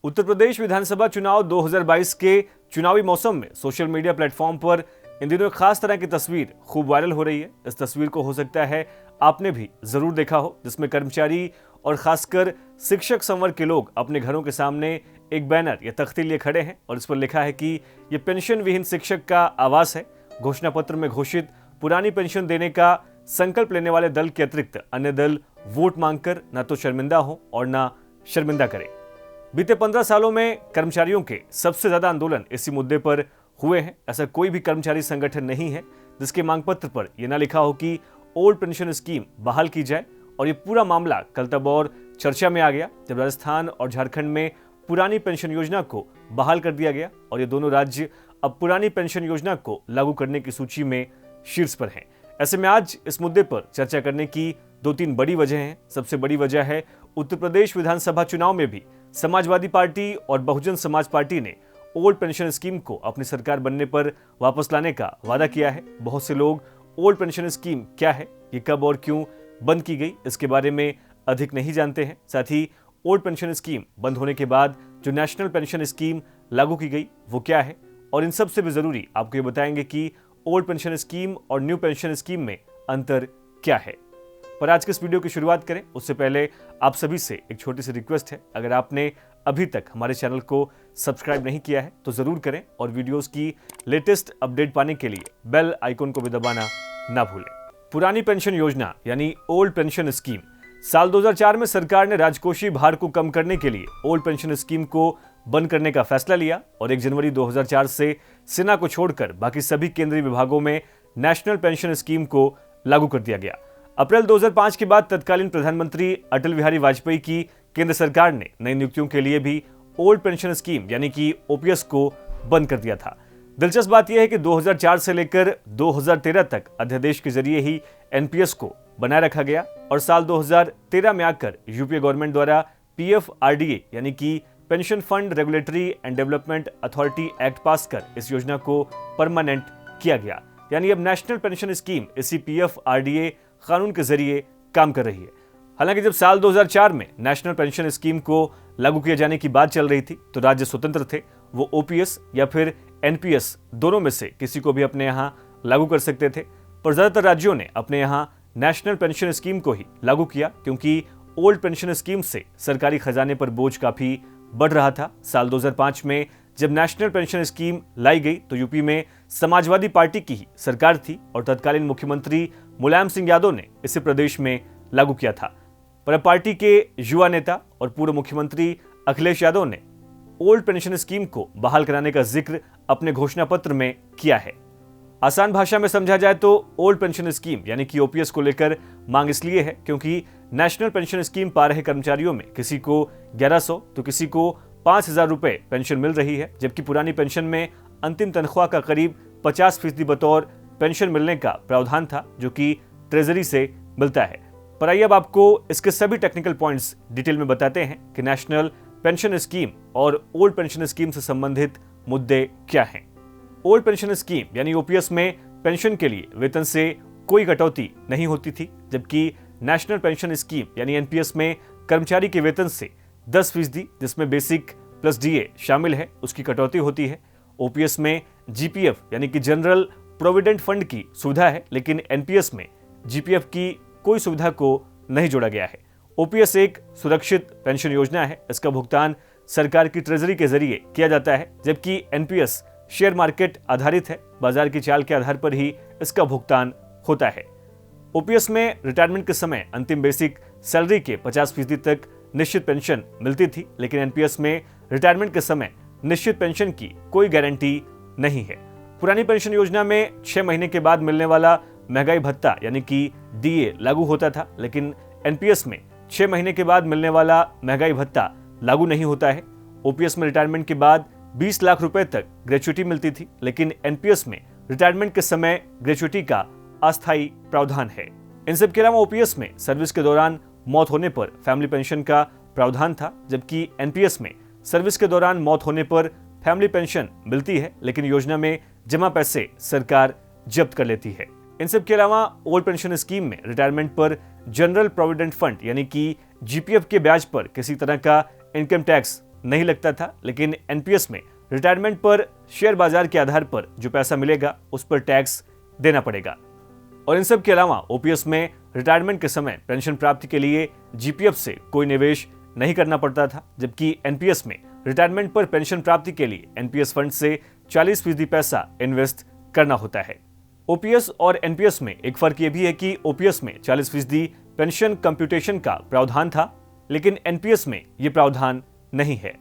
उत्तर प्रदेश विधानसभा चुनाव 2022 के चुनावी मौसम में सोशल मीडिया प्लेटफॉर्म पर इन दिनों एक खास तरह की तस्वीर खूब वायरल हो रही है। इस तस्वीर को हो सकता है आपने भी जरूर देखा हो, जिसमें कर्मचारी और खासकर शिक्षक संवर्ग के लोग अपने घरों के सामने एक बैनर या तख्ती लिए खड़े हैं और इस पर लिखा है कि ये पेंशन विहीन शिक्षक का आवास है। घोषणा पत्र में घोषित पुरानी पेंशन देने का संकल्प लेने वाले दल के अतिरिक्त अन्य दल वोट मांगकर न तो शर्मिंदा हो और न शर्मिंदा करें। बीते 15 सालों में कर्मचारियों के सबसे ज्यादा आंदोलन इसी मुद्दे पर हुए हैं। ऐसा कोई भी कर्मचारी संगठन नहीं है जिसके मांग पत्र पर यह ना लिखा हो कि ओल्ड पेंशन स्कीम बहाल की जाए। और ये पूरा मामला कल तब और चर्चा में आ गया जब राजस्थान और झारखंड में पुरानी पेंशन योजना को बहाल कर दिया गया और ये दोनों राज्य अब पुरानी पेंशन योजना को लागू करने की सूची में शीर्ष पर हैं। ऐसे में आज इस मुद्दे पर चर्चा करने की 2-3 बड़ी वजह हैं। सबसे बड़ी वजह है उत्तर प्रदेश विधानसभा चुनाव में भी समाजवादी पार्टी और बहुजन समाज पार्टी ने ओल्ड पेंशन स्कीम को अपनी सरकार बनने पर वापस लाने का वादा किया है। बहुत से लोग ओल्ड पेंशन स्कीम क्या है, ये कब और क्यों बंद की गई, इसके बारे में अधिक नहीं जानते हैं। साथ ही ओल्ड पेंशन स्कीम बंद होने के बाद जो नेशनल पेंशन स्कीम लागू की गई वो क्या है, और इन सब से भी जरूरी आपको ये बताएंगे कि ओल्ड पेंशन स्कीम और न्यू पेंशन स्कीम में अंतर क्या है। पर आज के इस वीडियो की शुरुआत करें उससे पहले आप सभी से एक छोटी सी रिक्वेस्ट है, अगर आपने अभी तक हमारे चैनल को सब्सक्राइब नहीं किया है तो जरूर करें और वीडियोस की लेटेस्ट अपडेट पाने के लिए बेल आइकन को भी दबाना ना भूलें। पुरानी पेंशन योजना यानी ओल्ड पेंशन स्कीम। साल 2004 में सरकार ने राजकोषीय भार को कम करने के लिए ओल्ड पेंशन स्कीम को बंद करने का फैसला लिया और 1 जनवरी 2004 से सेना को छोड़कर बाकी सभी केंद्रीय विभागों में नेशनल पेंशन स्कीम को लागू कर दिया गया। अप्रैल 2005 के बाद तत्कालीन प्रधानमंत्री अटल बिहारी वाजपेयी की केंद्र सरकार ने नई नियुक्तियों के लिए भी ओल्ड पेंशन स्कीम यानी कि ओपीएस को बंद कर दिया था। दिलचस्प बात यह है कि 2004 से लेकर 2013 तक अध्यादेश के जरिए ही एनपीएस को बनाए रखा गया और साल 2013 में आकर यूपीए गवर्नमेंट द्वारा पीएफआरडीए यानी कि pension fund regulatory and development authority act पास कर इस योजना को परमानेंट किया गया। यानी अब नेशनल पेंशन स्कीम इसी पीएफआरडीए कानून के जरिए काम कर रही है। हालांकि जब साल 2004 में नेशनल पेंशन स्कीम को लागू किए जाने की बात चल रही थी तो राज्य स्वतंत्र थे, वो ओपीएस या फिर एनपीएस दोनों में से किसी को भी अपने यहाँ लागू कर सकते थे। पर ज्यादातर राज्यों ने अपने यहाँ नेशनल पेंशन स्कीम को ही लागू किया क्योंकि ओल्ड पेंशन स्कीम से सरकारी खजाने पर बोझ काफी बढ़ रहा था। साल 2005 में जब नेशनल पेंशन स्कीम लाई गई तो यूपी में समाजवादी पार्टी की ही सरकार थी और तत्कालीन मुख्यमंत्री मुलायम सिंह यादव ने इसे प्रदेश में लागू किया था। पर अब पार्टी के युवा नेता और पूर्व मुख्यमंत्री अखिलेश यादव ने ओल्ड पेंशन स्कीम को बहाल कराने का जिक्र अपने घोषणा पत्र में किया है। आसान भाषा में समझा जाए तो ओल्ड पेंशन स्कीम यानी कि ओपीएस को लेकर मांग इसलिए है क्योंकि नेशनल पेंशन स्कीम पा रहे कर्मचारियों में किसी को 1100 तो किसी को 5000 रुपए पेंशन मिल रही है, जबकि पुरानी पेंशन में अंतिम तनख्वाह का करीब 50% बतौर पेंशन मिलने का प्रावधान था जो कि ट्रेजरी से मिलता है। पर आइए अब आपको इसके सभी टेक्निकल पॉइंट्स डिटेल में बताते हैं कि नेशनल पेंशन स्कीम और ओल्ड पेंशन स्कीम से संबंधित मुद्दे क्या हैं। ओल्ड पेंशन स्कीम यानी ओपीएस में पेंशन के लिए वेतन से कोई कटौती नहीं होती थी, जबकि नेशनल पेंशन स्कीम यानी एनपीएस में कर्मचारी के वेतन से 10% जिसमें बेसिक प्लस डीए शामिल है उसकी कटौती होती है। ओपीएस में जीपीएफ यानी कि जनरल प्रोविडेंट फंड की सुविधा है, लेकिन एनपीएस में जीपीएफ की कोई सुविधा को नहीं जोड़ा गया है। ओपीएस एक सुरक्षित पेंशन योजना है, इसका भुगतान सरकार की ट्रेजरी के जरिए किया जाता है, जबकि एनपीएस शेयर मार्केट आधारित है, बाजार की चाल के आधार पर ही इसका भुगतान होता है। ओपीएस में रिटायरमेंट के समय अंतिम बेसिक सैलरी के 50% तक निश्चित पेंशन मिलती थी, लेकिन एनपीएस में रिटायरमेंट के समय निश्चित पेंशन की कोई गारंटी नहीं है। पुरानी पेंशन योजना में 6 महीने के बाद मिलने वाला महंगाई भत्ता यानी कि डीए लागू होता था, लेकिन एनपीएस में 6 महीने के बाद मिलने वाला महंगाई भत्ता लागू नहीं होता है। ओपीएस में रिटायरमेंट के बाद 20 लाख रुपए तक ग्रेच्युटी मिलती थी, लेकिन एनपीएस में रिटायरमेंट के समय ग्रेच्युटी का अस्थायी प्रावधान है। इन सब के अलावा ओपीएस में सर्विस के दौरान मौत होने पर फैमिली पेंशन का प्रावधान था, जबकि एनपीएस में सर्विस के दौरान मौत होने पर फैमिली पेंशन मिलती है, लेकिन योजना में जमा पैसे सरकार जब्त कर लेती है। इन सब के अलावा ओल्ड पेंशन स्कीम में रिटायरमेंट पर जनरल प्रोविडेंट फंड यानी कि जीपीएफ के ब्याज पर किसी तरह का इनकम टैक्स नहीं लगता था, लेकिन एनपीएस में रिटायरमेंट पर शेयर बाजार के आधार पर जो पैसा मिलेगा उस पर टैक्स देना पड़ेगा। और इन सब के अलावा ओपीएस में रिटायरमेंट के समय पेंशन प्राप्ति के लिए जीपीएफ से कोई निवेश नहीं करना पड़ता था, जबकि एनपीएस में रिटायरमेंट पर पेंशन प्राप्ति के लिए एनपीएस फंड से 40% पैसा इन्वेस्ट करना होता है। ओपीएस और एनपीएस में एक फर्क यह भी है कि ओपीएस में 40% पेंशन कंप्यूटेशन का प्रावधान था, लेकिन एनपीएस में यह प्रावधान नहीं है।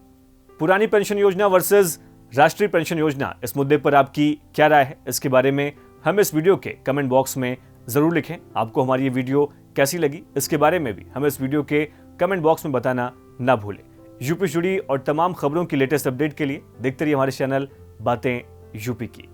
पुरानी पेंशन योजना वर्सेस राष्ट्रीय पेंशन योजना, इस मुद्दे पर आपकी क्या राय है, इसके बारे में हम इस वीडियो के कमेंट बॉक्स में जरूर लिखें। आपको हमारी ये वीडियो कैसी लगी, इसके बारे में भी हमें इस वीडियो के कमेंट बॉक्स में बताना ना भूलें। यूपी जुड़ी और तमाम खबरों की लेटेस्ट अपडेट के लिए देखते रहिए हमारे चैनल बातें यूपी की।